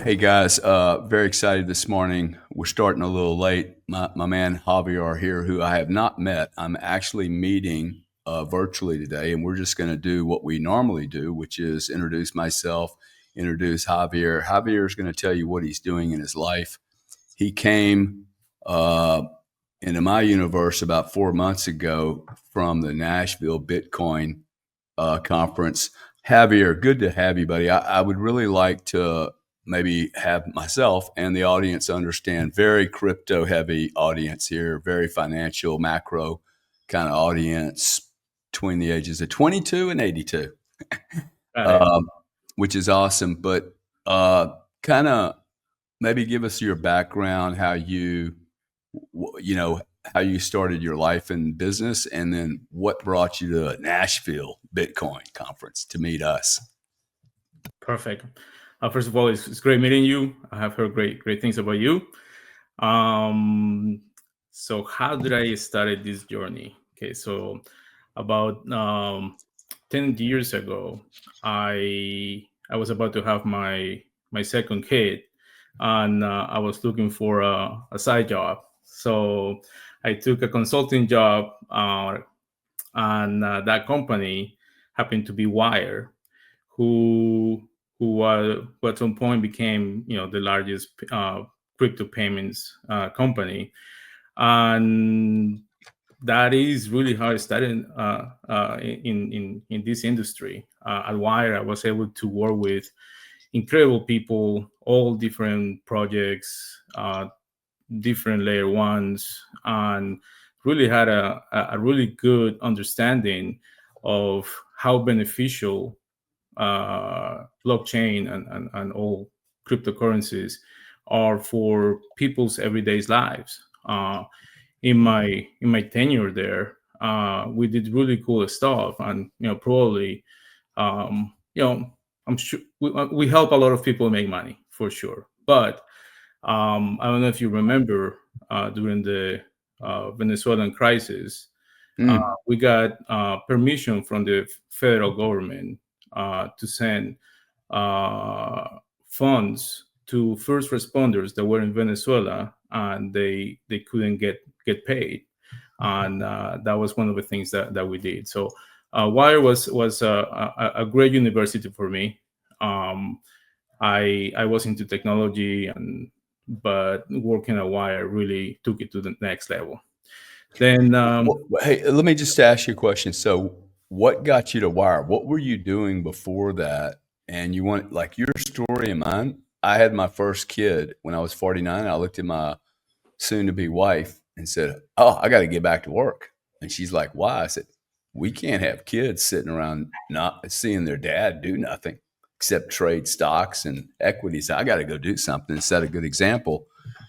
Hey guys, very excited this morning. We're starting a little late. My man Javier here, who I have not met. I'm actually meeting virtually today, and we're just going to do what we normally do, which is introduce myself, introduce Javier. Javier is going to tell you what he's doing in his life. He came uh, into my universe about 4 months ago from the Nashville Bitcoin conference. Javier, good to have you, buddy. I would really like to maybe have myself and the audience understand, very crypto heavy audience here, very financial, macro kind of audience between the ages of 22 and 82, Got it. um, which is awesome. But kind of maybe give us your background, how how you started your life in business, and then what brought you to Nashville Bitcoin conference to meet us. Perfect. First of all, it's great meeting you. I have heard great things about you. Um, so how did I started this journey? Okay, so about 10 years ago, I was about to have my second kid, and I was looking for a side job. So I took a consulting job, and that company happened to be Wire, who who at some point became the largest crypto payments company, and that is really how I started in this industry. At Wire, I was able to work with incredible people, all different projects, different layer ones, and really had a really good understanding of how beneficial blockchain and all cryptocurrencies are for people's everyday lives. In my tenure there, we did really cool stuff, and probably, um, you know, I'm sure we help a lot of people make money for sure. But I don't know if you remember during the Venezuelan crisis, Mm. we got permission from the federal government to send funds to first responders that were in Venezuela, and they couldn't get paid, and that was one of the things that we did. So Wire was a great university for me. Um, I was into technology, but working at Wire really took it to the next level. Then Hey, let me just ask you a question. So, what got you to Wire? What were you doing before that? And you want like your story and mine. I had my first kid when I was 49. I looked at my soon to be wife and said, "Oh, I got to get back to work." And she's like, "Why?" I said, "We can't have kids sitting around not seeing their dad do nothing except trade stocks and equities. I got to go do something and set a good example,"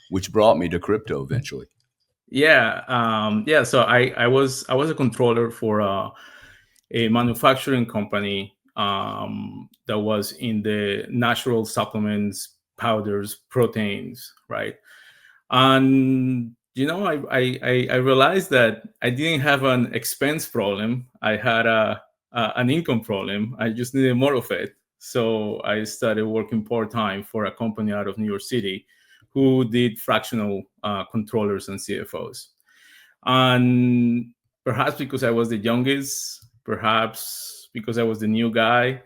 which brought me to crypto eventually. yeah. So I was a controller for a manufacturing company that was in the natural supplements, powders, proteins, right? And I realized that I didn't have an expense problem. I had an income problem. I just needed more of it. So I started working part time for a company out of New York City who did fractional controllers and CFOs. And perhaps because I was the youngest, perhaps because I was the new guy,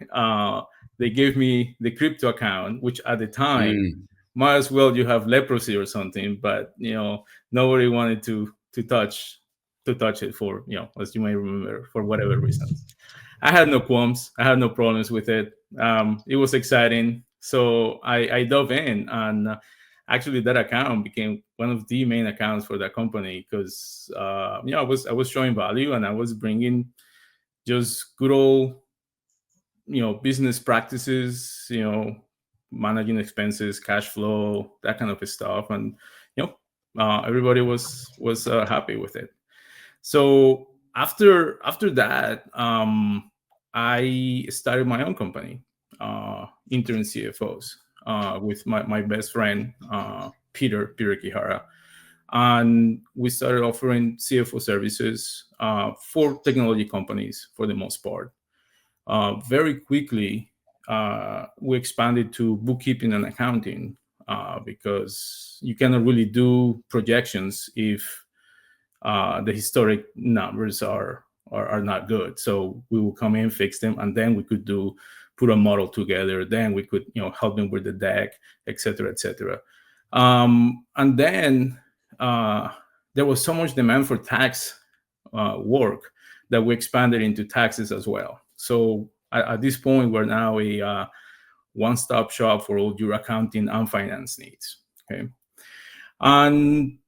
they gave me the crypto account, which at the time Mm. might as well you have leprosy or something. But nobody wanted to touch it for, as you may remember, for whatever reasons. I had no qualms. I had no problems with it. It was exciting, so I dove in, and actually that account became one of the main accounts for that company because I was showing value, and I was bringing just good old business practices, managing expenses, cash flow, that kind of stuff, and everybody was happy with it. So after that, I started my own company, intern CFOs, with my best friend, Peter Kihara, and we started offering CFO services for technology companies for the most part. Very quickly, we expanded to bookkeeping and accounting, because you cannot really do projections if the historic numbers are not good. So we will come in, fix them, and then we could put a model together. Then we could help them with the deck, etc., etc. And then there was so much demand for tax work that we expanded into taxes as well. So at this point, we're now a one-stop shop for all your accounting and finance needs. Okay, and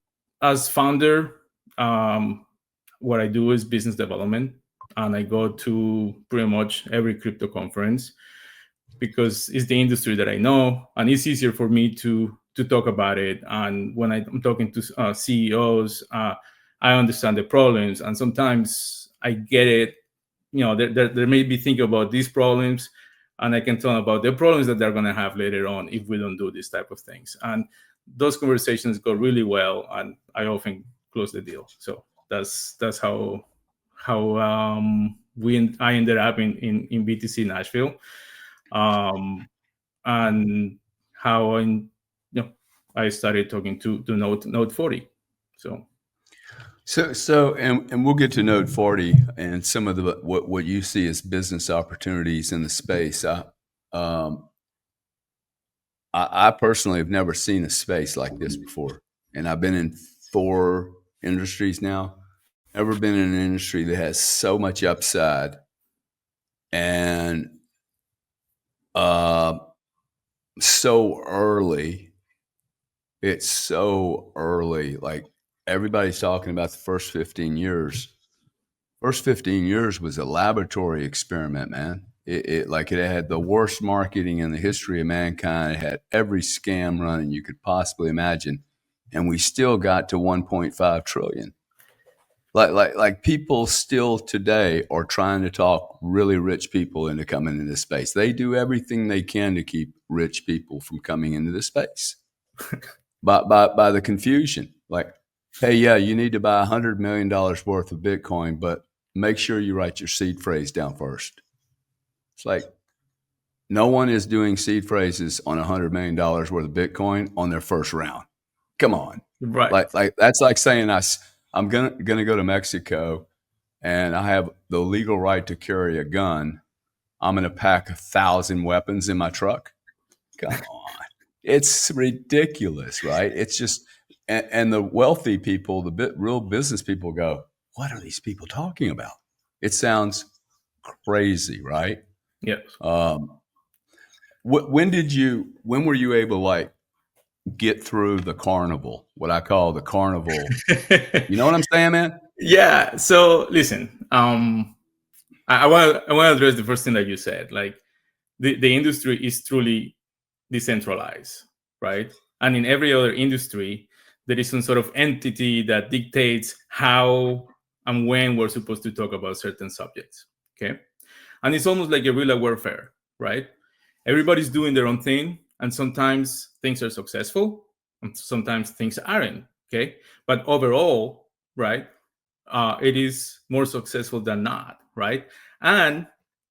as founder, what I do is business development, and I go to pretty much every crypto conference because it's the industry that I know, and it's easier for me to talk about it. And when I'm talking to CEOs, I understand the problems, and sometimes I get it. They may be thinking about these problems, and I can tell them about the problems that they're going to have later on if we don't do this type of things. And those conversations go really well, and I often close the deal. So that's how I ended up in BTC Nashville, and how I started talking to Node 40. And we'll get to Node 40 and some of the what you see as business opportunities in the space. I personally have never seen a space like this before, and I've been in 4 industries now. Never been in an industry that has so much upside and so early. It's so early. Like everybody's talking about the first 15 years. First 15 years was a laboratory experiment, man. It had the worst marketing in the history of mankind. It had every scam running you could possibly imagine, and we still got to 1.5 trillion. Like people still today are trying to talk really rich people into coming into this space. They do everything they can to keep rich people from coming into this space. by the confusion. Like, hey, yeah, you need to buy $100 million worth of Bitcoin, but make sure you write your seed phrase down first. It's like no one is doing seed phrases on $100 million worth of Bitcoin on their first round. Come on. Right. Like that's like saying I'm gonna go to Mexico and I have the legal right to carry a gun. I'm gonna pack 1,000 weapons in my truck. Come on. It's ridiculous, right? It's just, and the wealthy people, real business people go, what are these people talking about? It sounds crazy, right? Yes. When were you able to like get through the carnival, what I call the carnival? You know what I'm saying, man? Yeah. So listen, I want to address the first thing that you said. Like the industry is truly decentralized, right? And in every other industry, there is some sort of entity that dictates how and when we're supposed to talk about certain subjects. Okay. And it's almost like guerrilla warfare, right? Everybody's doing their own thing, and sometimes things are successful, and sometimes things aren't. Okay. But overall, right, it is more successful than not, right? And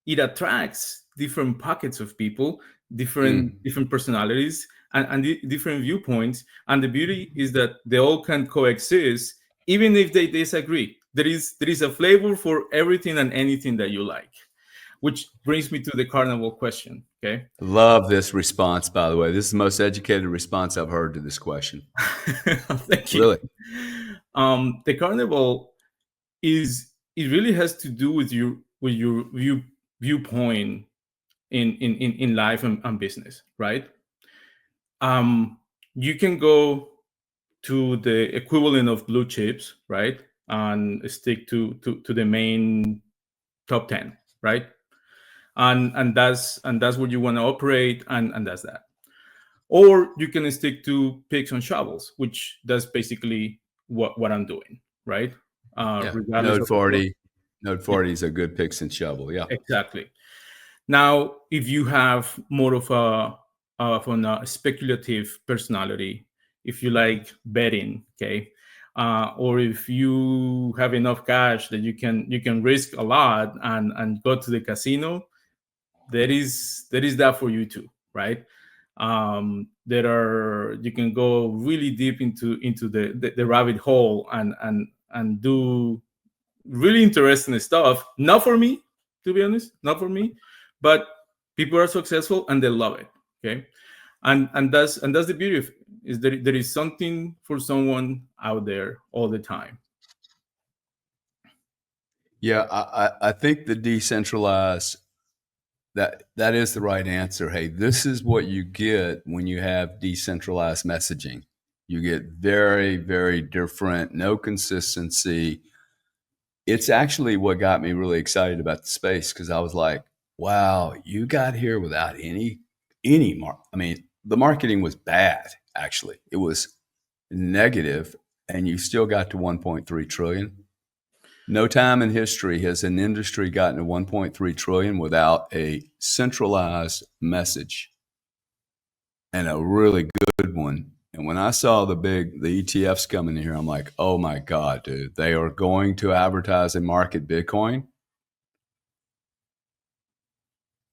it attracts different pockets of people, different personalities, and different viewpoints. And the beauty is that they all can coexist, even if they disagree. There is a flavor for everything and anything that you like, which brings me to the carnival question. Okay. Love this response, by the way. This is the most educated response I've heard to this question. Thank you. Really? The carnival it really has to do with your viewpoint in life and business, right? You can go to the equivalent of blue chips, right, and stick to the main top 10, right? And that's what you want to operate, and that's that. Or you can stick to picks and shovels, which that's basically what I'm doing, right? Yeah. Regardless of Node 40 is a good picks and shovel. Yeah. exactly. Now, if you have more of a speculative personality, if you like betting, okay, or if you have enough cash that you can risk a lot and go to the casino, there is that for you too, right? There are, you can go really deep into the rabbit hole and do really interesting stuff. Not for me, to be honest, not for me, but people are successful and they love it. Okay, and that's the beauty of it, is that there is something for someone out there all the time. Yeah, I think the decentralized, that is the right answer. Hey, this is what you get when you have decentralized messaging. You get very, very different, no consistency. It's actually what got me really excited about the space, because I was like, wow, you got here without any mark. I mean, the marketing was bad, actually. It was negative, and you still got to 1.3 trillion. No time in history has an industry gotten to 1.3 trillion without a centralized message, and a really good one. And when I saw the ETFs coming in here, I'm like, oh my God, dude, they are going to advertise and market Bitcoin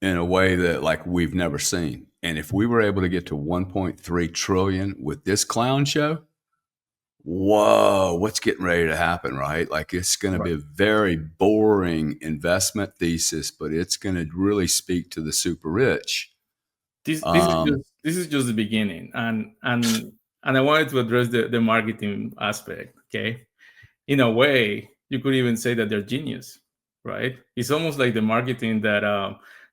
in a way that like we've never seen. And if we were able to get to 1.3 trillion with this clown show, whoa, what's getting ready to happen, right? Like, it's going to Right. be a very boring investment thesis, but it's going to really speak to the super rich. Um, This is just the beginning, and I wanted to address the marketing aspect. Okay, in a way, you could even say that they're genius, right? It's almost like the marketing that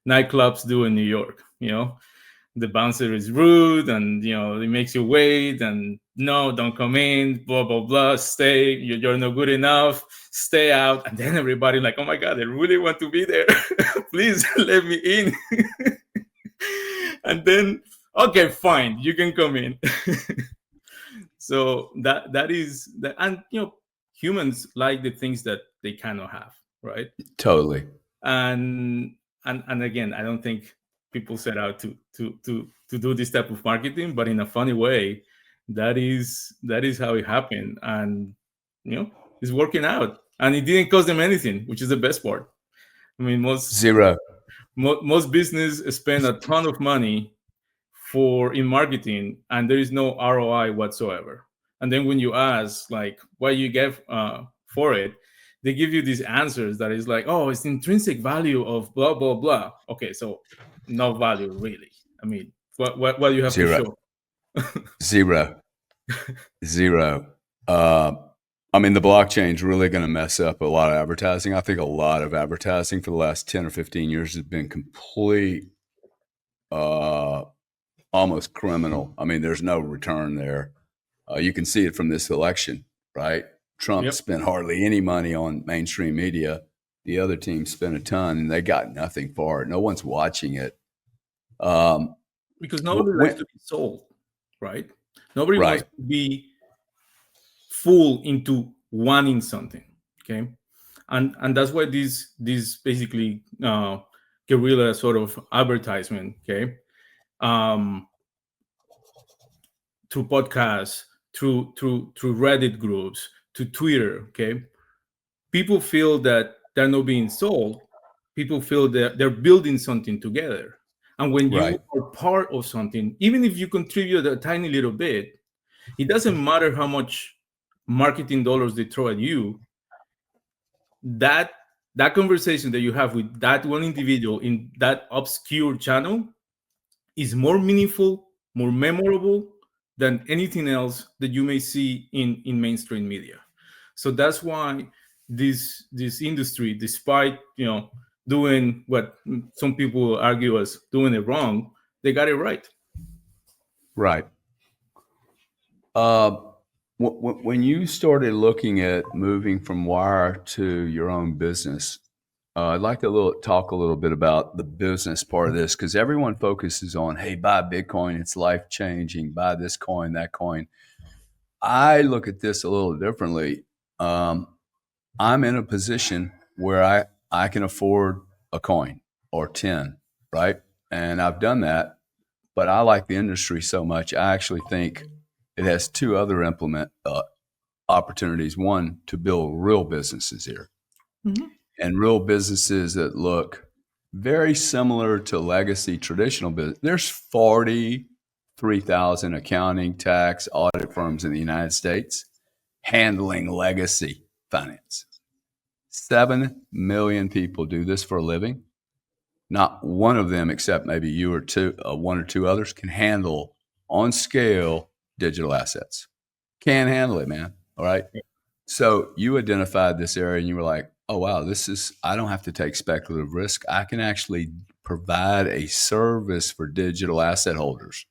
nightclubs do in New York. The bouncer is rude, and it makes you wait, and no, don't come in, blah blah blah, stay, you're not good enough, stay out. And then everybody like, oh my God, I really want to be there. Please let me in. And then, okay, fine, you can come in. So that is that. And humans like the things that they cannot have, right? totally. And again, I don't think people set out to do this type of marketing, but in a funny way, that is how it happened. And it's working out, and it didn't cost them anything, which is the best part. I mean, Zero. most business spend a ton of money for in marketing, and there is no ROI whatsoever. And then when you ask like what you get for it, they give you these answers that is like, oh, it's the intrinsic value of blah blah blah. Okay, so no value really. I mean, what do you have to Zero. show? Zero. Zero. Uh, I mean, the blockchain's really going to mess up a lot of advertising. I think a lot of advertising for the last 10 or 15 years has been complete, uh, almost criminal. I mean, there's no return there. You can see it from this election, right? Trump Yep. spent hardly any money on mainstream media. The other team spent a ton, and they got nothing for it. No one's watching it. Um, Because nobody likes to be sold, right? Nobody wants right, to be fooled into wanting something. Okay, and that's why this basically guerrilla sort of advertisement. Okay, um, through podcasts, through Reddit groups, to Twitter. Okay, people feel that they're not being sold. People feel that they're building something together. And when you right, are part of something, even if you contribute a tiny little bit, it doesn't matter how much marketing dollars they throw at you. That that conversation that you have with that one individual in that obscure channel is more meaningful, more memorable than anything else that you may see in mainstream media. So that's why this industry, despite doing what some people argue as doing it wrong, they got it right. right. Uh, when you started looking at moving from wire to your own business, I'd like to talk a little bit about the business part of this, because everyone focuses on, hey, buy Bitcoin, it's life changing, buy this coin, that coin. I look at this a little differently. I'm in a position where I can afford a coin or 10, right? And I've done that, but I like the industry so much. I actually think it has two other implement opportunities. One, to build real businesses here, Mhm. and real businesses that look very similar to legacy traditional business. There's 43,000 accounting, tax, audit firms in the United States handling legacy finance. 7 million people do this for a living. Not one of them, except maybe you or one or two others, can handle on scale digital assets. Can't handle it, man. All right. So you identified this area and you were like, oh, wow, I don't have to take speculative risk. I can actually provide a service for digital asset holders,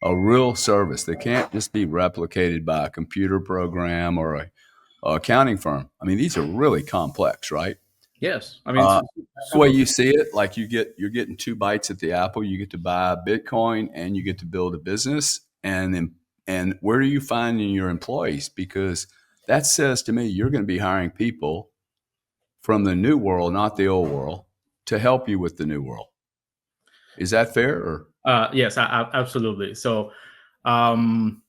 a real service that can't just be replicated by a computer program or a accounting firm. I mean, these are really complex, right? Yes, I mean, Uh, the way super. you see it, like you're getting two bites at the apple. You get to buy Bitcoin and you get to build a business. And where are you finding your employees? Because that says to me you're going to be hiring people from the new world, not the old world, to help you with the new world. Is that fair? Or Yes, absolutely. Um,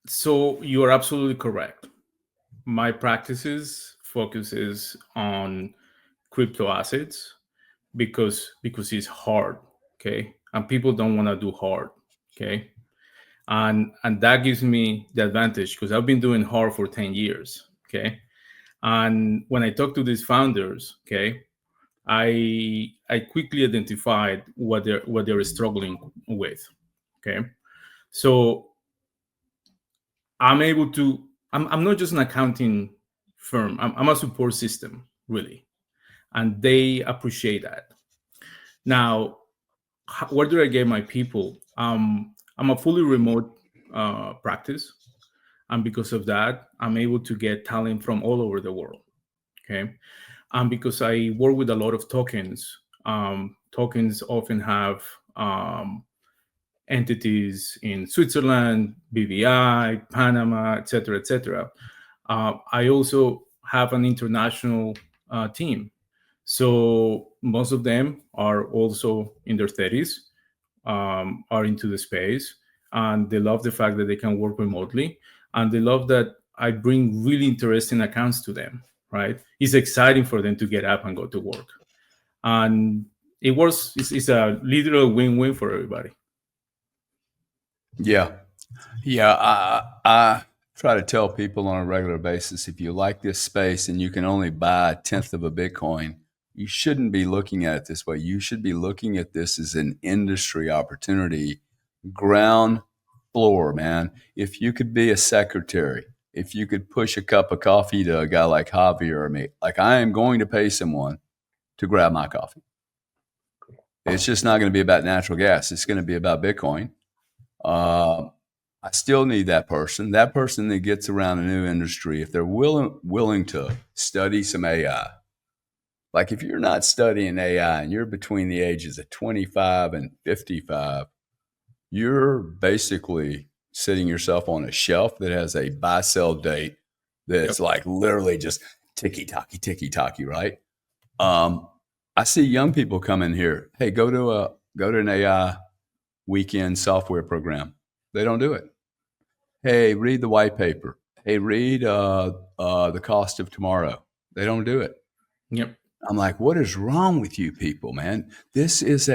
so you are absolutely correct. My practices focuses on crypto assets because it's hard, okay, and people don't want to do hard, okay, and that gives me the advantage because I've been doing hard for 10 years, okay, and when I talk to these founders, okay, I quickly identified what they're struggling with, okay, so I'm able to. I'm not just an accounting firm. I'm a support system, really, and they appreciate that. Now, where do I get my people? I'm a fully remote practice, and because of that, I'm able to get talent from all over the world. Okay, and because I work with a lot of tokens, tokens often have entities in Switzerland, BVI, Panama, etc., etc. I also have an international team. So most of them are also in their 30s, are into the space, and they love the fact that they can work remotely, and they love that I bring really interesting accounts to them. Right? It's exciting for them to get up and go to work, and it works. It's a literal win-win for everybody. yeah, yeah. I try to tell people on a regular basis, if you like this space and you can only buy a tenth of a Bitcoin, you shouldn't be looking at it this way. You should be looking at this as an industry opportunity, ground floor, man. If you could be a secretary, if you could push a cup of coffee to a guy like Javier or me, like I am going to pay someone to grab my coffee. It's just not going to be about natural gas. It's going to be about Bitcoin. Uh, I still need that person. That person that gets around a new industry, if they're willing to study some AI. Like if you're not studying AI and you're between the ages of 25 and 55, you're basically sitting yourself on a shelf that has a buy sell date Yep. that's like literally just ticky tocky, right? Um, I see young people come in here. Hey, go to an AI weekend software program. They don't do it. Hey, read the white paper. Hey, read the cost of tomorrow. They don't do it. Yep. I'm like, what is wrong with you people, man? This is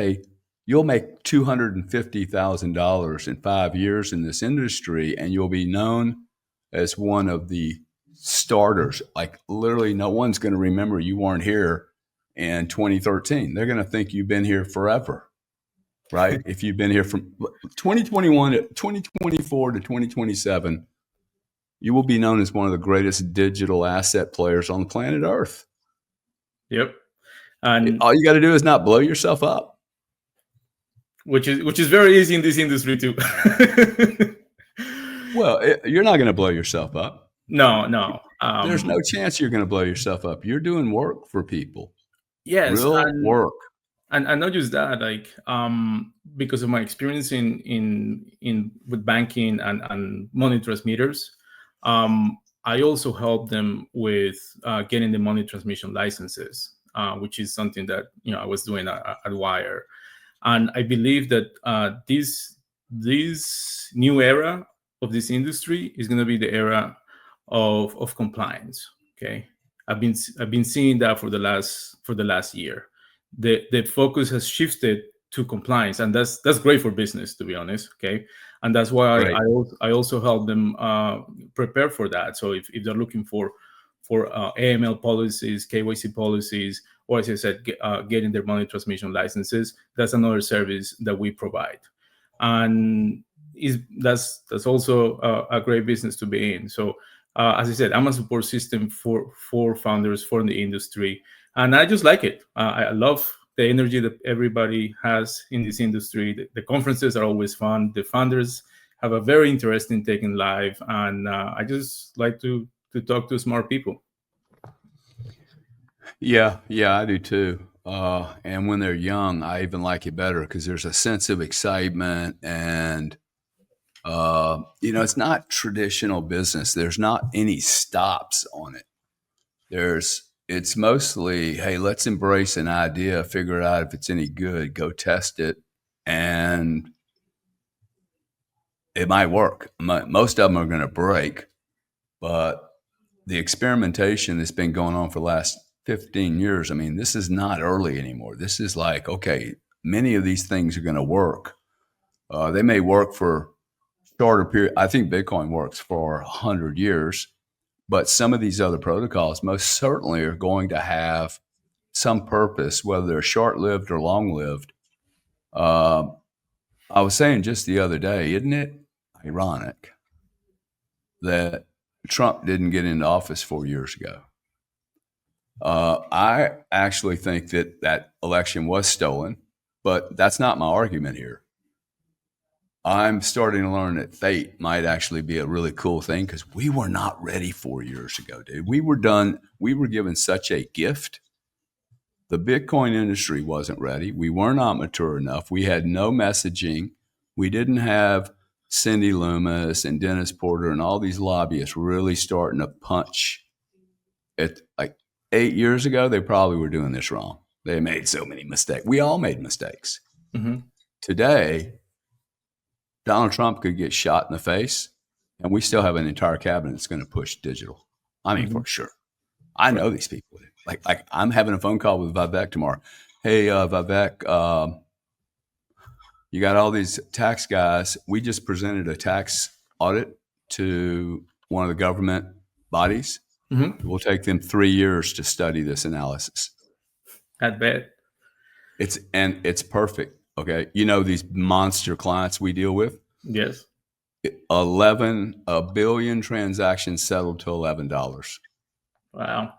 you'll make $250,000 in 5 years in this industry, and you'll be known as one of the starters. Like, literally, no one's going to remember you weren't here in 2013. They're going to think you've been here forever, right? If you've been here from 2021 to 2024 to 2027, you will be known as one of the greatest digital asset players on the planet Earth. Yep. And All you got to do is not blow yourself up. which is very easy in this industry too. Well, you're not going to blow yourself up. No, no. There's no chance you're going to blow yourself up. You're doing work for people, Yes, real work. and not just that, like because of my experience in with banking and money transmitters, I also help them with getting the money transmission licenses, which is something that I was doing at Wire, and I believe that this new era of this industry is going to be the era of compliance. Okay, I've been seeing that for the last year. The focus has shifted to compliance, and that's great for business, to be honest. Okay, and that's why Right. I also help them prepare for that. So if they're looking for AML policies, KYC policies, or as I said, getting their money transmission licenses, that's another service that we provide, and that's also a great business to be in. So as I said, I'm a support system for founders for the industry, and I just like it. I love the energy that everybody has in this industry. The conferences are always fun. The founders have a very interesting take in life, and I just like to talk to smart people. Yeah, yeah, I do too. And when they're young, I even like it better because there's a sense of excitement, and it's not traditional business. There's not any stops on it. It's mostly, hey, let's embrace an idea, figure out if it's any good, go test it, and it might work. Most of them are going to break, but the experimentation that's been going on for the last 15 years, I mean, this is not early anymore. This is like, okay, many of these things are going to work. They may work for shorter period. I think Bitcoin works for 100 years, but some of these other protocols most certainly are going to have some purpose, whether they're short-lived or long-lived. Uh, I was saying just the other day, isn't it ironic that Trump didn't get into office 4 years ago? I actually think that election was stolen, but that's not my argument here. I'm starting to learn that fate might actually be a really cool thing because we were not ready 4 years ago, dude. We were done. We were given such a gift. The Bitcoin industry wasn't ready. We were not mature enough. We had no messaging. We didn't have Cindy Loomis and Dennis Porter and all these lobbyists really starting to punch. At like 8 years ago, they probably were doing this wrong. They made so many mistakes. We all made mistakes. Mm-hmm. Today, Donald Trump could get shot in the face, and we still have an entire cabinet that's going to push digital. I mean, Mm-hmm. for sure. I know these people. Like I'm having a phone call with Vivek tomorrow. Hey, Vivek, you got all these tax guys. We just presented a tax audit to one of the government bodies. Mm-hmm. It will take them 3 years to study this analysis. I bet. It's perfect. Okay, these monster clients we deal with. Yes. 11 billion transactions settled to $11. Wow.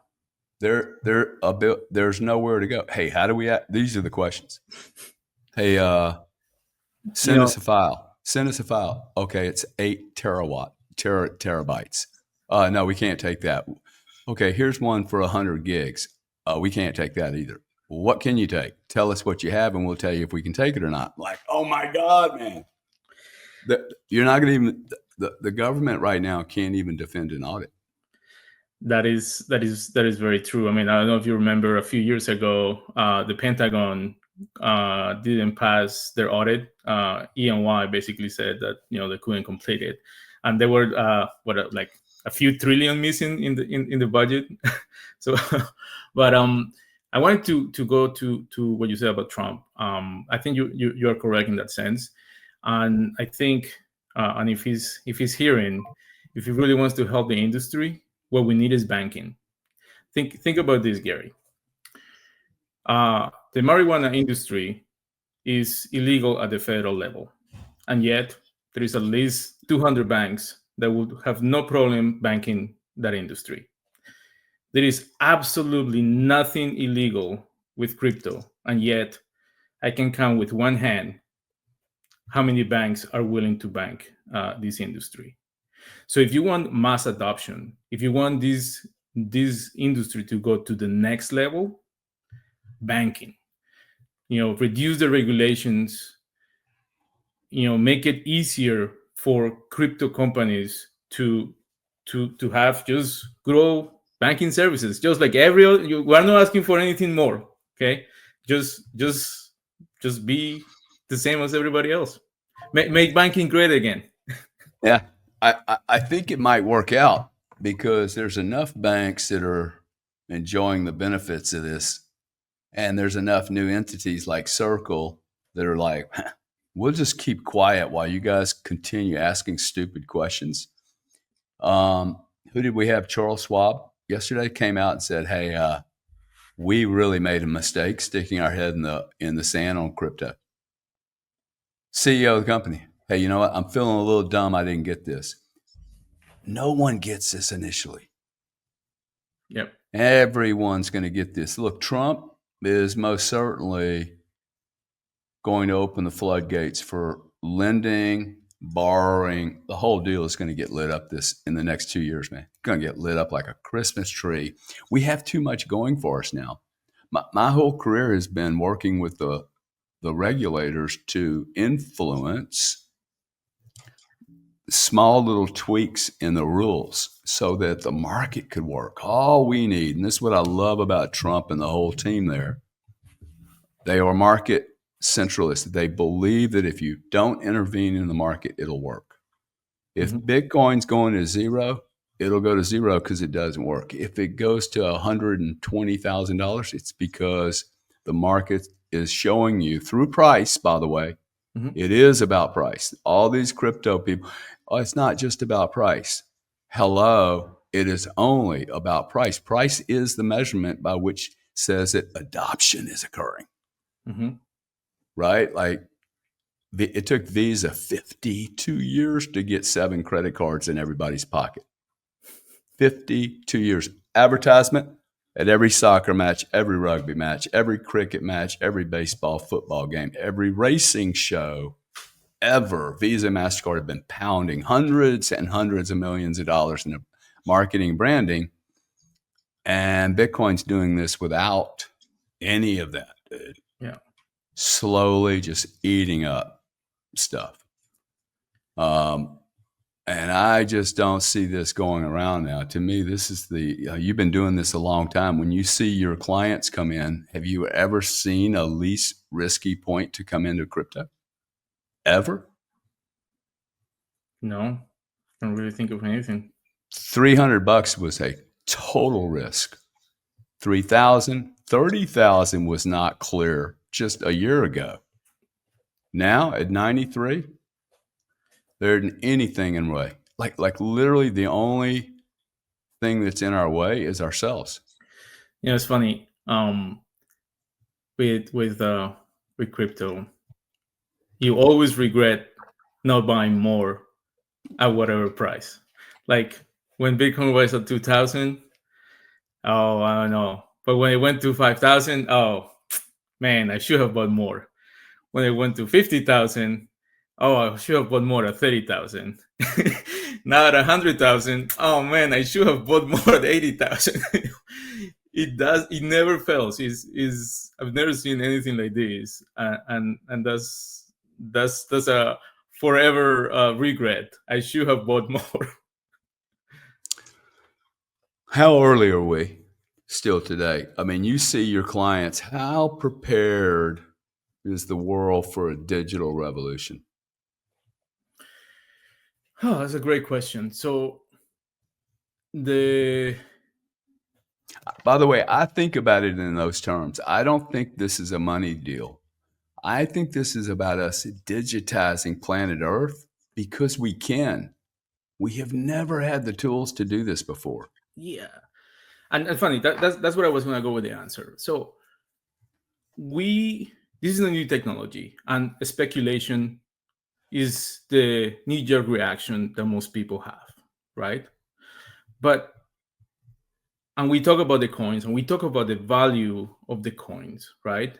There's nowhere to go. Hey, how do we act? These are the questions. Hey, send us a file. Send us a file. Okay, it's 8 terabytes. No, we can't take that. Okay, here's one for 100 gigs. We can't take that either. Well, what can you take? Tell us what you have, and we'll tell you if we can take it or not. Like, oh my God, man! You're not going to even. The government right now can't even defend an audit. That is very true. I mean, I don't know if you remember a few years ago, the Pentagon didn't pass their audit. E&Y basically said that they couldn't complete it, and there were like a few trillion missing in the budget. So, but I wanted to go to what you said about Trump. I think you are correct in that sense, and I think and if he's hearing, if he really wants to help the industry, what we need is banking. Think about this, Gary. The marijuana industry is illegal at the federal level, and yet there is at least 200 banks that would have no problem banking that industry. There is absolutely nothing illegal with crypto, and yet I can count with one hand how many banks are willing to bank this industry. So if you want mass adoption, if you want this industry to go to the next level, banking, reduce the regulations, make it easier for crypto companies to have just grow banking services, just like every other. We're not asking for anything more. Okay, just be the same as everybody else. Make banking great again. Yeah, I think it might work out because there's enough banks that are, enjoying the benefits of this. And there's enough new entities like Circle that are like, we'll just keep quiet while you guys continue asking stupid questions. Who did we have? Charles Schwab yesterday came out and said, "Hey, we really made a mistake sticking our head in the sand on crypto." CEO of the company, "Hey, you know what? I'm feeling a little dumb. I didn't get this." No one gets this initially. Yep. Everyone's going to get this. Look, Trump is most certainly going to open the floodgates for lending, borrowing. The whole deal is going to get lit up this in the next 2 years, man. It's going to get lit up like a Christmas tree. We have too much going for us now. My whole career has been working with the regulators to influence small little tweaks in the rules so that the market could work. All we need, and this is what I love about Trump and the whole team there, they are market centralists. They believe that if you don't intervene in the market, it'll work. If Bitcoin's going to zero, it'll go to zero because it doesn't work. If it goes to $120,000, it's because the market is showing you through price, by the way. It is about price. All these crypto people, oh, it's not just about price. Hello, it is only about price. Price is the measurement by which says that adoption is occurring. Right? Like it took Visa 52 years to get 7 credit cards in everybody's pocket. 52 years. Advertisement at every soccer match, every rugby match, every cricket match, every baseball, football game, every racing show ever. Visa and MasterCard have been pounding hundreds and hundreds of millions of dollars in marketing and branding. And Bitcoin's doing this without any of that, dude. Yeah. Slowly just eating up stuff. And I just don't see this going around now. To me, this is you've been doing this a long time. When you see your clients come in, have you ever seen a least risky point to come into crypto? Ever? No, I don't really think of anything. $300 was a total risk. 3,000, 30,000 was not clear just a year ago. Now at 93, there isn't anything in way. Like literally the only thing that's in our way is ourselves. Yeah, it's funny. With crypto, you always regret not buying more at whatever price. Like when Bitcoin was at 2,000, oh, I don't know. But when it went to 5,000, oh man, I should have bought more. When it went to 50,000, oh, I should have bought more at 30,000. Now at 100,000, oh man, I should have bought more at 80,000. It never fails. I've never seen anything like this, and that's a forever regret. I should have bought more. How early are we still today? I mean, you see your clients, how prepared is the world for a digital revolution? Oh, that's a great question. So by the way, I think about it in those terms. I don't think this is a money deal. I think this is about us digitizing planet Earth because we can. We have never had the tools to do this before. Yeah. And funny, that's where I was going to go with the answer. So this is a new technology, and speculation is the knee-jerk reaction that most people have, right? And we talk about the coins, and we talk about the value of the coins, right?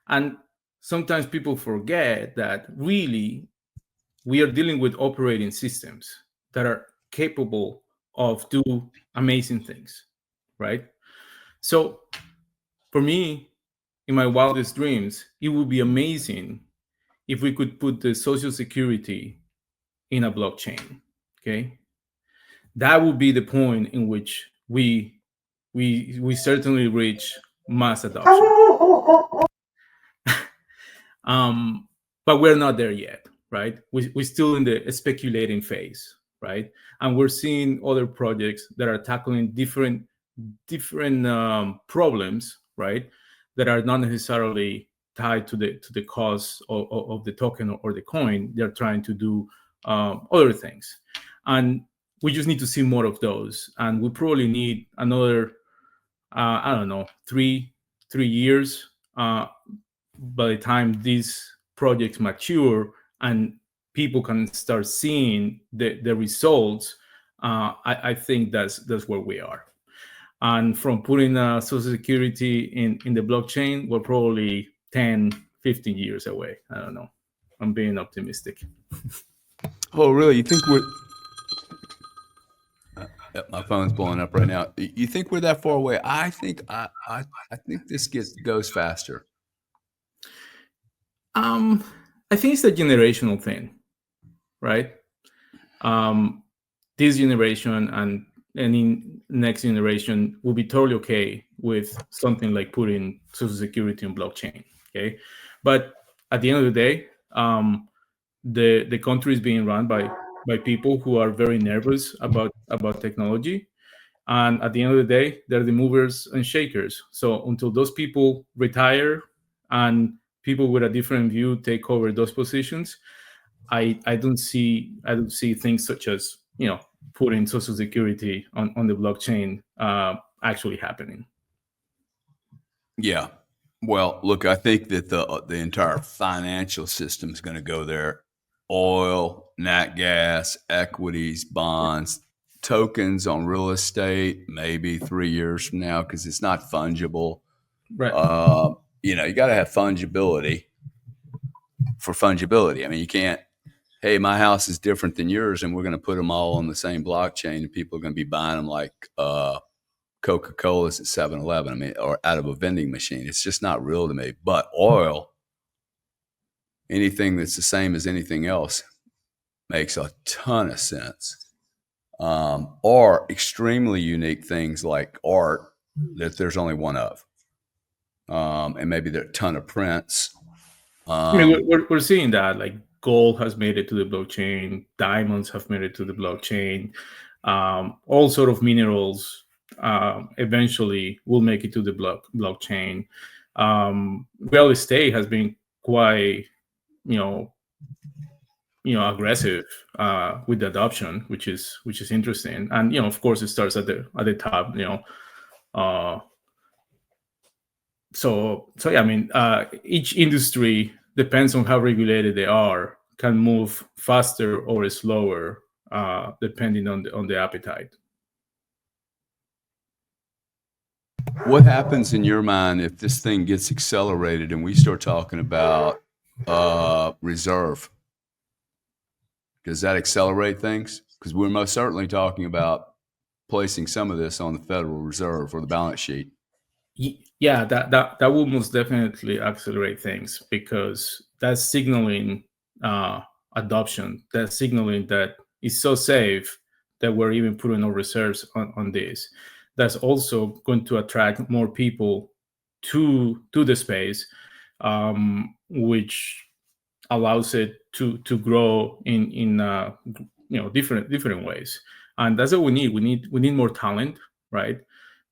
And sometimes people forget that really we are dealing with operating systems that are capable of do amazing things, right? So for me, in my wildest dreams, it would be amazing if we could put the Social Security in a blockchain, okay? That would be the point in which we certainly reach mass adoption. But we're not there yet, right? We're still in the speculating phase, right? And we're seeing other projects that are tackling different different problems, right, that are not necessarily tied to the cost of the token or the coin. They're trying to do other things, and we just need to see more of those. And we probably need another, I don't know, three years by the time these projects mature and people can start seeing the results. I think that's where we are. And from putting social security in the blockchain, we're probably 10, 15 years away. I don't know. I'm being optimistic. Oh, really? You think we're? Yep, my phone's blowing up right now. You think we're that far away? I think this goes faster. I think it's a generational thing, right? This generation and any next generation will be totally okay with something like putting social security on blockchain. Okay, but at the end of the day, the country is being run by people who are very nervous about technology, and at the end of the day, they're the movers and shakers. So until those people retire and people with a different view take over those positions, I don't see things such as, putting social security on the blockchain actually happening. Yeah. Well, look, I think that the entire financial system is going to go there. Oil, nat gas, equities, bonds, tokens on real estate, maybe 3 years from now because it's not fungible. Right. You got to have fungibility for fungibility. I mean, you can't. Hey, my house is different than yours, and we're going to put them all on the same blockchain, and people are going to be buying them like Coca-Cola's at 7-Eleven. I mean, or out of a vending machine. It's just not real to me. But oil, anything that's the same as anything else, makes a ton of sense. Or extremely unique things like art that there's only one of, and maybe there are a ton of prints. I mean, we're seeing that, like, gold has made it to the blockchain, diamonds have made it to the blockchain, all sort of minerals eventually will make it to the blockchain. Real estate has been quite, aggressive with the adoption, which is interesting. And of course, it starts at the top. So yeah, I mean, each industry depends on how regulated they are, can move faster or slower, depending on the appetite. What happens in your mind if this thing gets accelerated and we start talking about reserve? Does that accelerate things? Because we're most certainly talking about placing some of this on the Federal Reserve or the balance sheet. Yeah, that will most definitely accelerate things, because that's signaling adoption. That's signaling that it's so safe that we're even putting our reserves on this. That's also going to attract more people to the space, which allows it to grow in different ways. And that's what we need. We need more talent, right?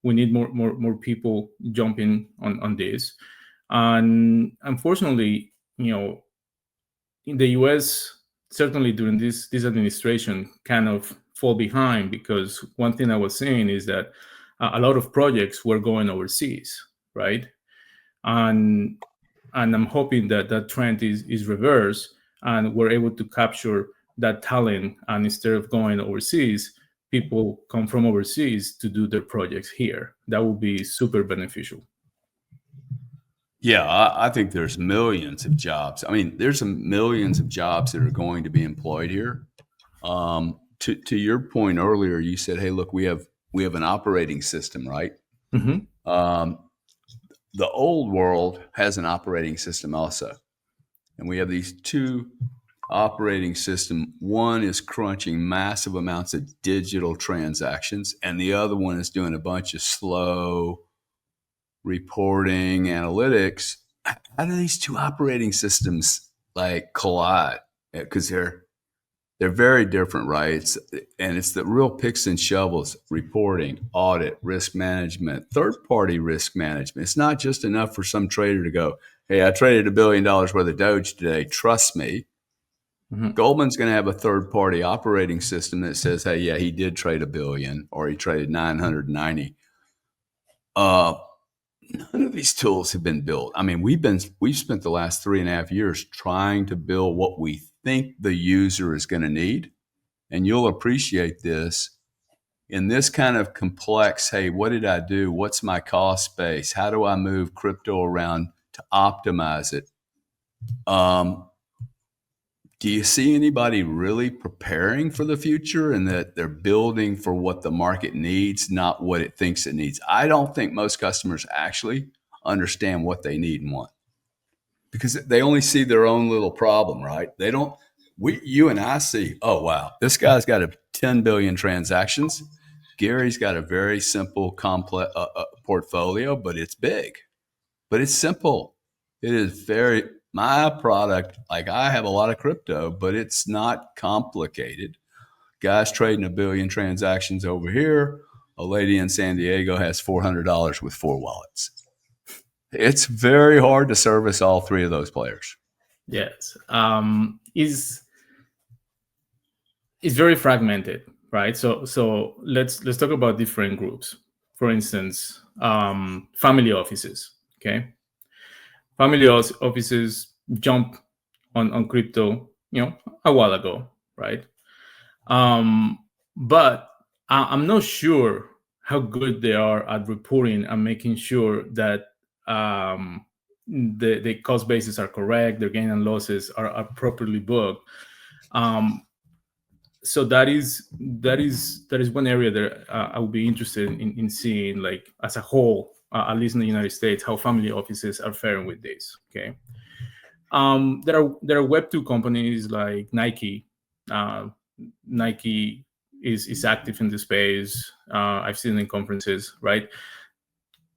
We need more people jumping on this. And unfortunately, in the US, certainly during this administration, kind of fall behind, because one thing I was saying is that a lot of projects were going overseas, right? And I'm hoping that trend is reversed, and we're able to capture that talent, and instead of going overseas, people come from overseas to do their projects here. That would be super beneficial. Yeah, I think there's millions of jobs. I mean, there's millions of jobs that are going to be employed here. To your point earlier, you said, "Hey, look, we have an operating system, right?" Mm-hmm. The old world has an operating system also, and we have these two operating system. One is crunching massive amounts of digital transactions, and the other one is doing a bunch of slow reporting analytics. How do these two operating systems like collide? Because they're very different, right? It's the real picks and shovels: reporting, audit, risk management, third-party risk management. It's not just enough for some trader to go, "Hey, I traded $1 billion worth of Doge today. Trust me." Mhm. Goldman's going to have a third-party operating system that says, "Hey, yeah, he did trade $1 billion, or he traded 990." None of these tools have been built. I mean, we've spent the last 3.5 years trying to build what we think the user is going to need. And you'll appreciate this in this kind of complex. Hey, what did I do? What's my cost base? How do I move crypto around to optimize it? Do you see anybody really preparing for the future, and that they're building for what the market needs, not what it thinks it needs? I don't think most customers actually understand what they need and want, because they only see their own little problem, right? They don't. You and I see, oh wow, this guy's got 10 billion transactions. Gary's got a very simple, complex portfolio, but it's big, but it's simple. It is my product. Like, I have a lot of crypto, but it's not complicated. Guys trading 1 billion transactions over here. A lady in San Diego has $400 with 4 wallets. It's very hard to service all 3 of those players. Yes. Is very fragmented, right? So let's talk about different groups. For instance, family offices. Okay, family offices jump on crypto, a while ago, right? But I'm not sure how good they are at reporting and making sure that the cost bases are correct, their gain and losses are properly booked. So that is one area that I would be interested in seeing, like, as a whole, at least in the United States, how family offices are faring with this. Okay, there are Web2 companies like Nike. Nike is active in the space. I've seen it in conferences, right?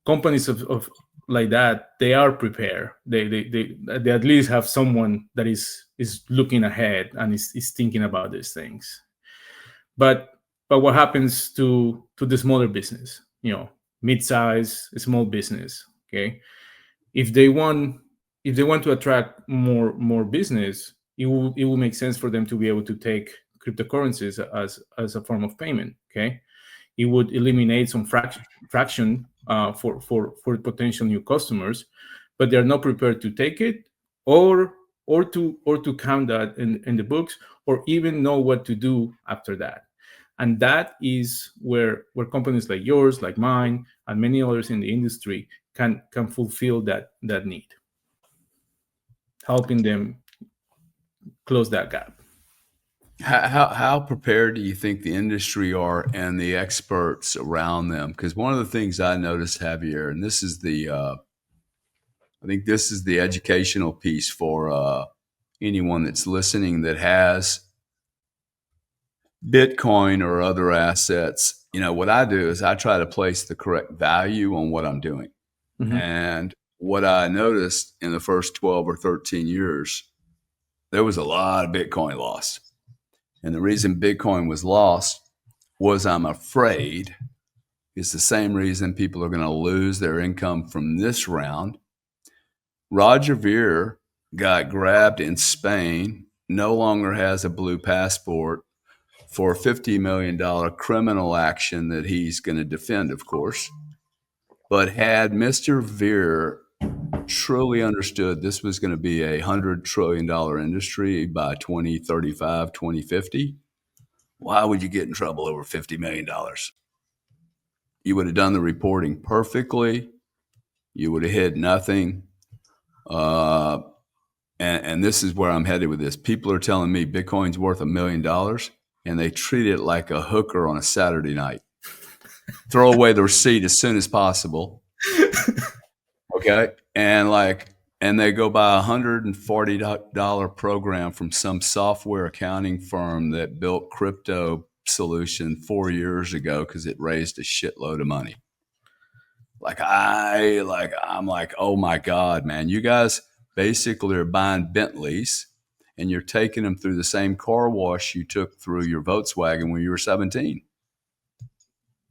Companies of like that, they are prepared. They at least have someone that is looking ahead and is thinking about these things. But what happens to the smaller business, mid-size, small business? Okay, if they want to attract more business, it will make sense for them to be able to take cryptocurrencies as a form of payment. Okay, it would eliminate some fraction for potential new customers, but they're not prepared to take it, or to count that in the books, or even know what to do after that. And that is where companies like yours, like mine, and many others in the industry can fulfill that need, helping them close that gap. How prepared do you think the industry are and the experts around them? Because one of the things I noticed, Javier, and this is I think this is the educational piece for anyone that's listening that has Bitcoin or other assets. What I do is I try to place the correct value on what I'm doing. Mm-hmm. And what I noticed in the first 12 or 13 years, there was a lot of Bitcoin lost. And the reason Bitcoin was lost was, I'm afraid, is the same reason people are going to lose their income from this round. Roger Ver got grabbed in Spain, no longer has a blue passport, for a $50 million criminal action that he's going to defend, of course. But had Mr. Ver truly understood this was going to be a $100 trillion industry by 2035, 2050, why would you get in trouble over $50 million? You would have done the reporting perfectly. You would have hid nothing. And this is where I'm headed with this. People are telling me Bitcoin's worth $1 million, and they treat it like a hooker on a Saturday night. Throw away the receipt as soon as possible. Okay. And they go buy $140 program from some software accounting firm that built crypto solution 4 years ago because it raised a shitload of money. I'm like, oh my God, man, you guys basically are buying Bentleys and you're taking them through the same car wash you took through your Volkswagen when you were 17.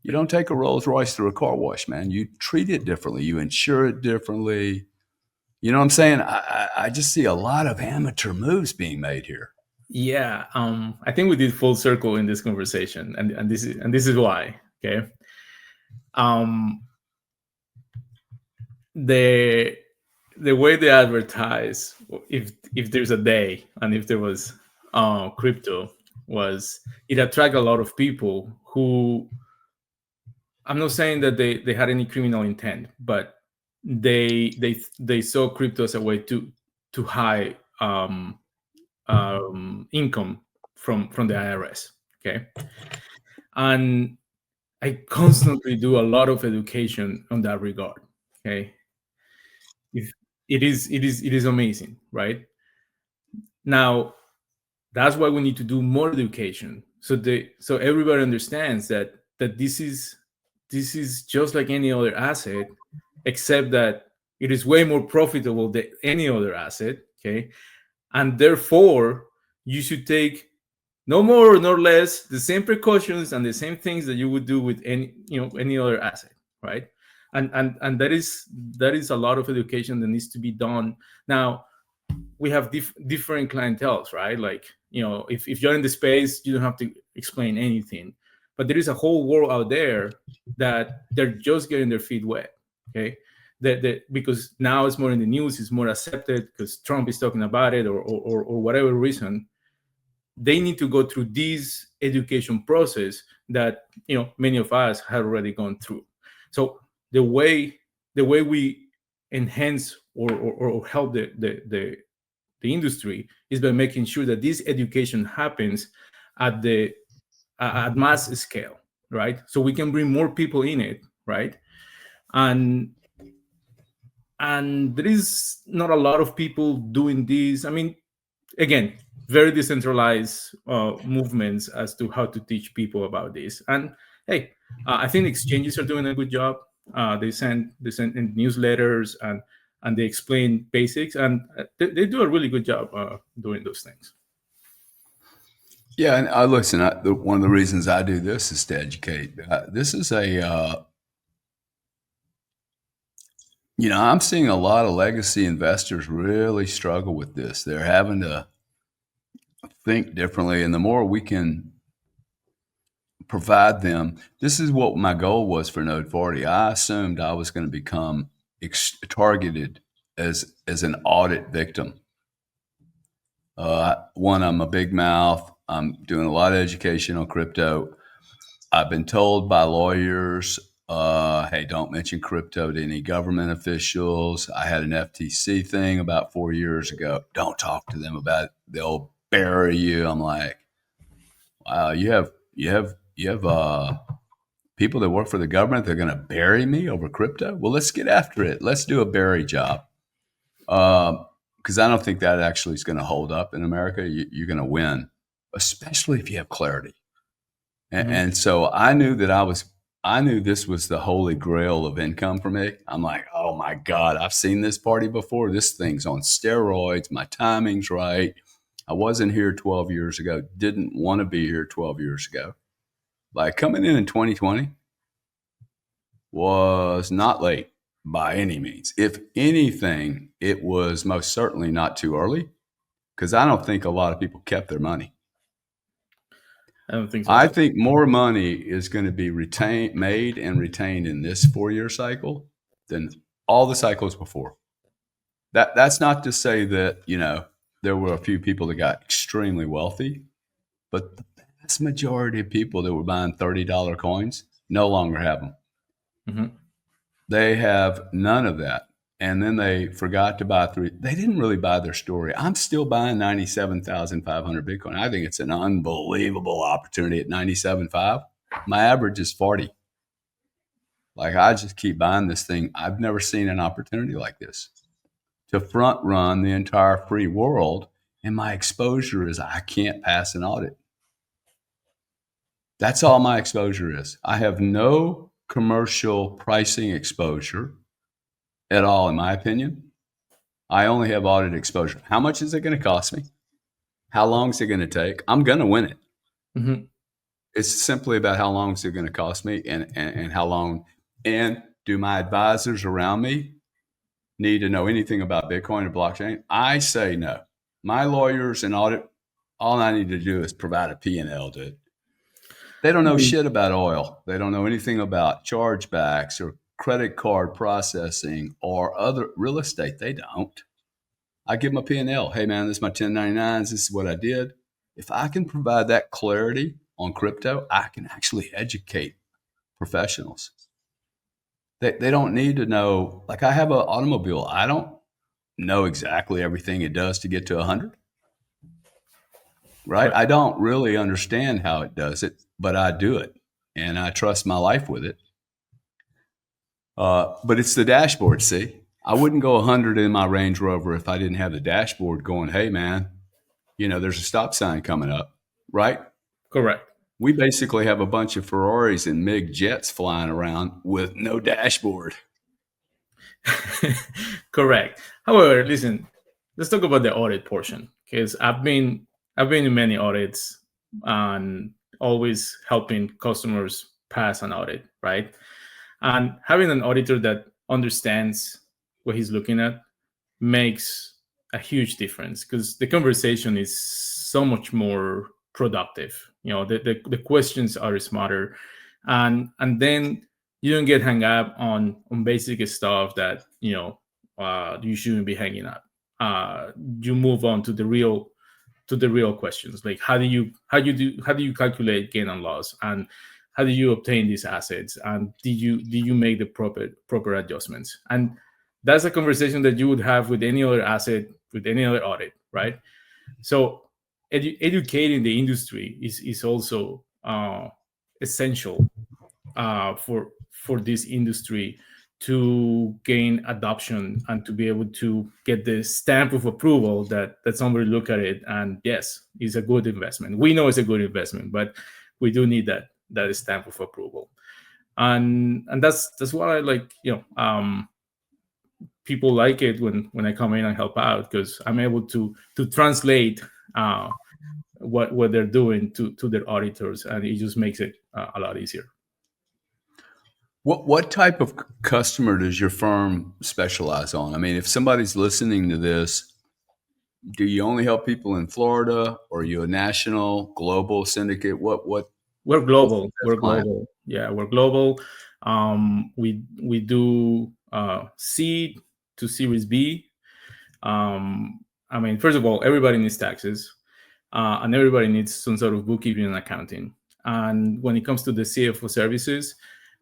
You don't take a Rolls Royce through a car wash, man. You treat it differently. You insure it differently. You know what I'm saying? I just see a lot of amateur moves being made here. Yeah, I think we did full circle in this conversation, and this is why. Okay, the way they advertise, if there's a day and if there was crypto, was it attract a lot of people who, I'm not saying that they had any criminal intent, but they saw crypto as a way to hide income from the IRS. Okay, and I constantly do a lot of education on that regard. Okay, if it is amazing, right? Now that's why we need to do more education, so everybody understands that this is just like any other asset, except that it is way more profitable than any other asset. Okay, and therefore you should take no more nor less the same precautions and the same things that you would do with any other asset, right? And that is a lot of education that needs to be done. Now we have different clienteles, right? Like, if you're in the space, you don't have to explain anything, but there is a whole world out there that they're just getting their feet wet. Okay, because now it's more in the news, it's more accepted because Trump is talking about it, or whatever reason. They need to go through this education process that many of us have already gone through. So the way we enhance or help the industry is by making sure that this education happens at mass scale, right? So we can bring more people in it, right? And there is not a lot of people doing this. I mean, again, very decentralized movements as to how to teach people about this. And hey, I think exchanges are doing a good job. They send in newsletters, and they explain basics, and they do a really good job doing those things. Yeah, and I listen. One of the reasons I do this is to educate. This is I'm seeing a lot of legacy investors really struggle with this. They're having to think differently, and the more we can provide them, this is what my goal was for Node 40. I assumed I was going to become targeted as an audit victim. One, I'm a big mouth. I'm doing a lot of education on crypto. I've been told by lawyers, hey, don't mention crypto to any government officials. I had an FTC thing about 4 years ago. Don't talk to them about it. They'll bury you. I'm like, wow, you have people that work for the government. They're going to bury me over crypto. Well, let's get after it. Let's do a bury job. Because I don't think that actually is going to hold up in America. You're going to win, especially if you have clarity. And so I knew this was the holy grail of income for me. I'm like, oh my God, I've seen this party before. This thing's on steroids. My timing's right. I wasn't here 12 years ago. Didn't want to be here 12 years ago. Like coming in 2020 was not late by any means. If anything, it was most certainly not too early, because I don't think a lot of people kept their money. I don't think so. I think more money is going to be made and retained in this 4-year cycle than all the cycles before. That's not to say that, there were a few people that got extremely wealthy, but the vast majority of people that were buying $30 coins no longer have them. Mm-hmm. They have none of that. And then they forgot to buy they didn't really buy their story. I'm still buying 97,500 Bitcoin. I think it's an unbelievable opportunity at 97.5. My average is 40. Like, I just keep buying this thing. I've never seen an opportunity like this to front run the entire free world. And my exposure is I can't pass an audit. That's all my exposure is. I have no commercial pricing exposure at all, in my opinion. I only have audit exposure. How much is it going to cost me? How long is it going to take? I'm going to win it. Mhm. It's simply about how long is it going to cost me, and how long. And do my advisors around me need to know anything about Bitcoin or blockchain? I say no. My lawyers and audit, all I need to do is provide a P&L, dude. They don't know Mm. shit about oil. They don't know anything about chargebacks or credit card processing or other real estate. They don't. I give them a P&L. Hey, man, this is my 1099s. This is what I did. If I can provide that clarity on crypto, I can actually educate professionals. They don't need to know. Like, I have an automobile. I don't know exactly everything it does to get to 100, right? Right. I don't really understand how it does it, but I do it, and I trust my life with it. But it's the dashboard. See, I wouldn't go 100 in my Range Rover if I didn't have the dashboard going, hey, man, there's a stop sign coming up, right? Correct. We basically have a bunch of Ferraris and MiG jets flying around with no dashboard. Correct. However, listen, let's talk about the audit portion because I've been in many audits and always helping customers pass an audit, right? And having an auditor that understands what he's looking at makes a huge difference because the conversation is so much more productive. The questions are smarter, and then you don't get hung up on basic stuff that you shouldn't be hanging up. You move on to the real questions, like how do you calculate gain and loss, and how do you obtain these assets, and do you make the proper adjustments. And that's a conversation that you would have with any other asset, with any other audit, right? So educating the industry is also essential for this industry to gain adoption and to be able to get the stamp of approval that somebody look at it and yes, it's a good investment. We know it's a good investment, but we do need that stamp of approval. And that's why I like, people like it when I come in and help out because I'm able to translate what they're doing to their auditors, and it just makes it a lot easier. What type of customer does your firm specialize on? I mean, if somebody's listening to this, do you only help people in Florida, or are you a national, global syndicate? We're What's the global. best We're client? global. Yeah, we're global. We do seed to Series B. I mean, first of all, everybody needs taxes, and everybody needs some sort of bookkeeping and accounting. And when it comes to the CFO services,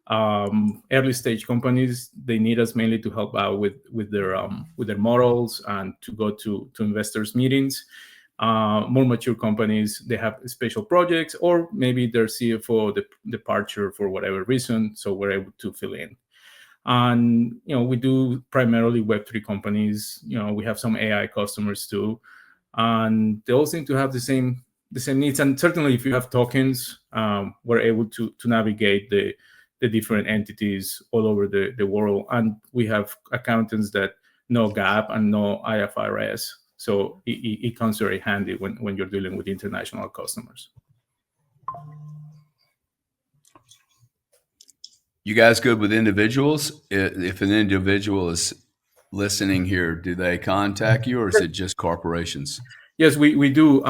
early stage companies, they need us mainly to help out with their models and to go to investors meetings. More mature companies, they have special projects, or maybe their CFO departure for whatever reason, so we're able to fill in. And we do primarily Web3 companies. We have some AI customers too, and they all seem to have the same needs. And certainly, if you have tokens, we're able to navigate the different entities all over the world. And we have accountants that know GAAP and know IFRS, so it comes very handy when you're dealing with international customers. You guys good with individuals? If an individual is listening here, do they contact you, or is it just corporations? Yes, we do.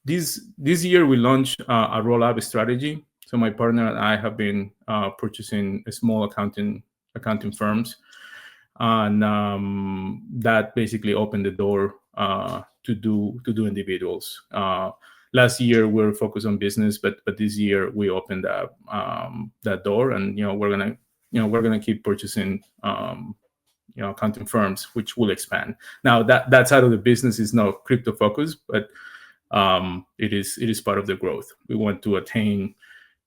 This year we launched a roll-up strategy. So my partner and I have been purchasing small accounting firms, and that basically opened the door to do individuals. Last year we were focused on business, but this year we opened that door, and we're gonna keep purchasing accounting firms, which will expand. Now that side of the business is not crypto focused, but it is part of the growth. We want to attain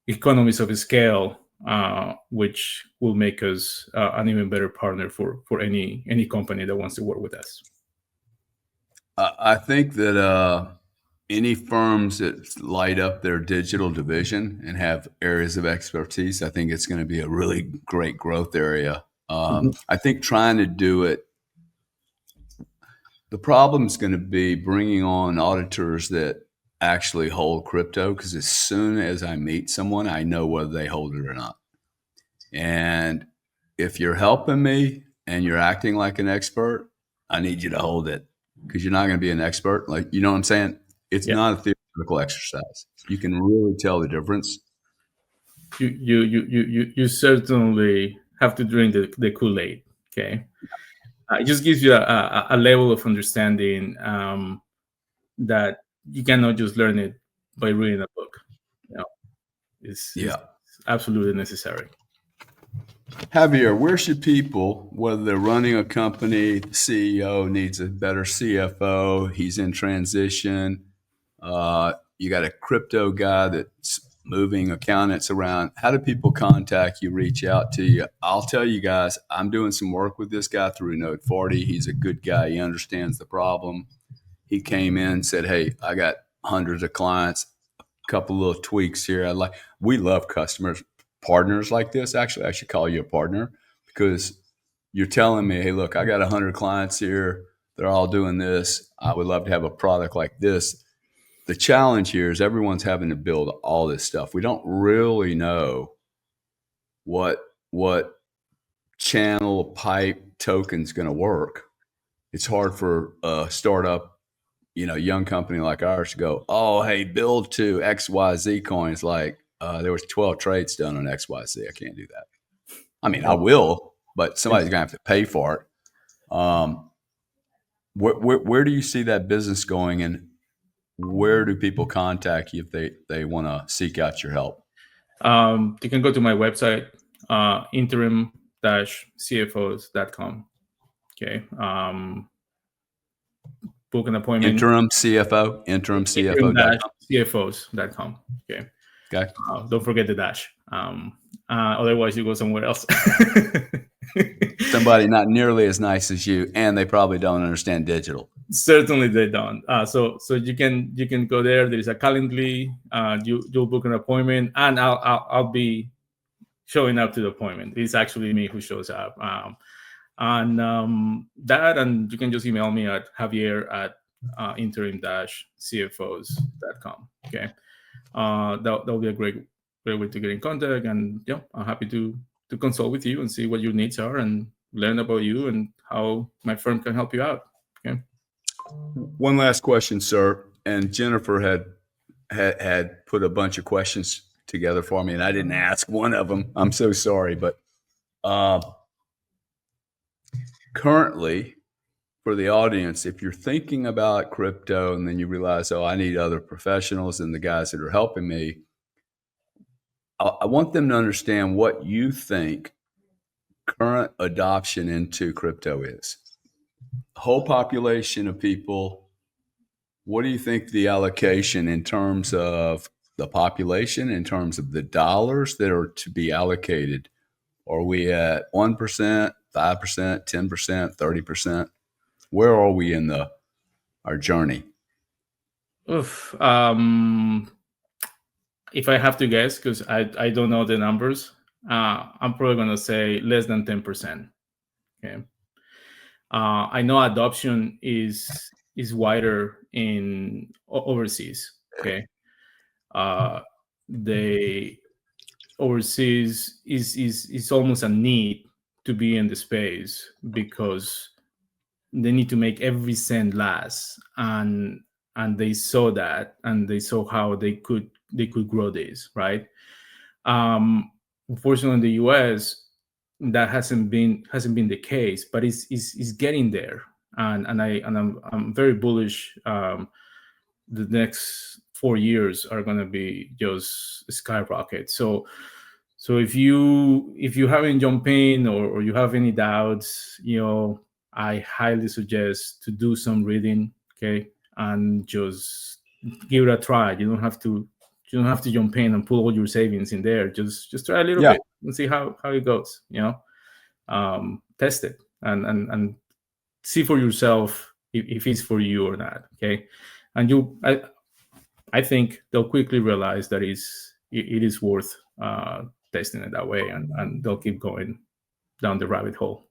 economies of scale, which will make us an even better partner for any company that wants to work with us. I think that any firms that light up their digital division and have areas of expertise, I think it's going to be a really great growth area. Mhm. I think trying to do it The problem is going to be bringing on auditors that actually hold crypto, because as soon as I meet someone, I know whether they hold it or not. And if you're helping me and you're acting like an expert, I need you to hold it, because you're not going to be an expert. Like, you know what I'm saying? It's Yeah. not a theoretical exercise. You can really tell the difference. You certainly have to drink the Kool-Aid. Okay. It just gives you a level of understanding that you cannot just learn it by reading a book. You know, it's Yeah. absolutely necessary. Javier, where should people, whether they're running a company, the CEO needs a better CFO, he's in transition, you got a crypto guy that's moving accountants around, how do people contact you, reach out to you? I'll tell you guys, I'm doing some work with this guy through Note 40. He's a good guy. He understands the problem. He came in and said, hey, I got hundreds of clients, a couple little tweaks here. We love customers, partners like this. Actually, I should call you a partner, because you're telling me, hey, look, I got 100 clients here. They're all doing this. I would love to have a product like this. The challenge here is everyone's having to build all this stuff. We don't really know what channel pipe token's going to work. It's hard for a startup, young company like ours to go, oh, hey, build to XYZ coins. Like, there was 12 trades done on XYZ. I can't do that. I mean, I will, but somebody's going to have to pay for it. Where do you see that business going, and where do people contact you if they want to seek out your help? You can go to my website, interim-cfos.com. Okay. Book an appointment. Interim CFO.com. Okay. Okay. Don't forget the dash. Otherwise, you go somewhere else. Somebody not nearly as nice as you, and they probably don't understand digital. Certainly, they don't. So you can go there. There is a Calendly. You'll book an appointment, and I'll be showing up to the appointment. It's actually me who shows up. And you can just email me at javier@interim-cfos.com. Okay. That'll be a great way to get in contact, and I'm happy to consult with you and see what your needs are and learn about you and how my firm can help you out. Okay. One last question, sir. And Jennifer had put a bunch of questions together for me, and I didn't ask one of them. I'm so sorry, but currently, for the audience, if you're thinking about crypto and then you realize, oh, I need other professionals and the guys that are helping me, I want them to understand what you think current adoption into crypto is. Whole population of people, what do you think the allocation in terms of the population, in terms of the dollars that are to be allocated? Are we at 1%, 5%, 10%, 30%? Where are we in our journey? If I have to guess, because I don't know the numbers, I'm probably going to say less than 10%. Okay. I know adoption is wider in overseas. Okay. The overseas is almost a need to be in the space, because they need to make every cent last, and they saw that, and they saw how they could grow this, right? Unfortunately, in the US, that hasn't been the case, but it's getting there, and I'm very bullish. The next 4 years are going to be just skyrocket. So if you haven't jumped in, or you have any doubts, I highly suggest to do some reading, okay, and just give it a try. You don't have to jump in and put all your savings in there. Just try a little bit and see how it goes. Test it and see for yourself if it's for you or not. Okay, and I think they'll quickly realize that it is worth testing it that way, and they'll keep going down the rabbit hole.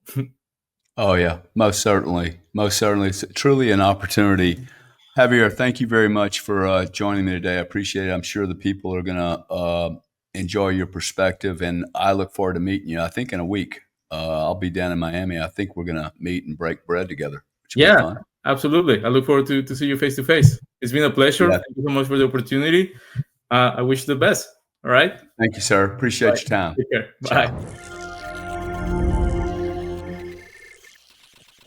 Oh yeah, most certainly, most certainly. It's truly an opportunity. Javier, thank you very much for joining me today. I appreciate it. I'm sure the people are going to enjoy your perspective, and I look forward to meeting you. I think in a week, I'll be down in Miami. I think we're going to meet and break bread together, which will be Yeah, fun. absolutely. I look forward to see you face to face. It's been a pleasure. Yeah, Thank you so much for the opportunity. I wish you the best. All right. thank you, sir. Bye. Appreciate your time. Take care. Ciao. Bye.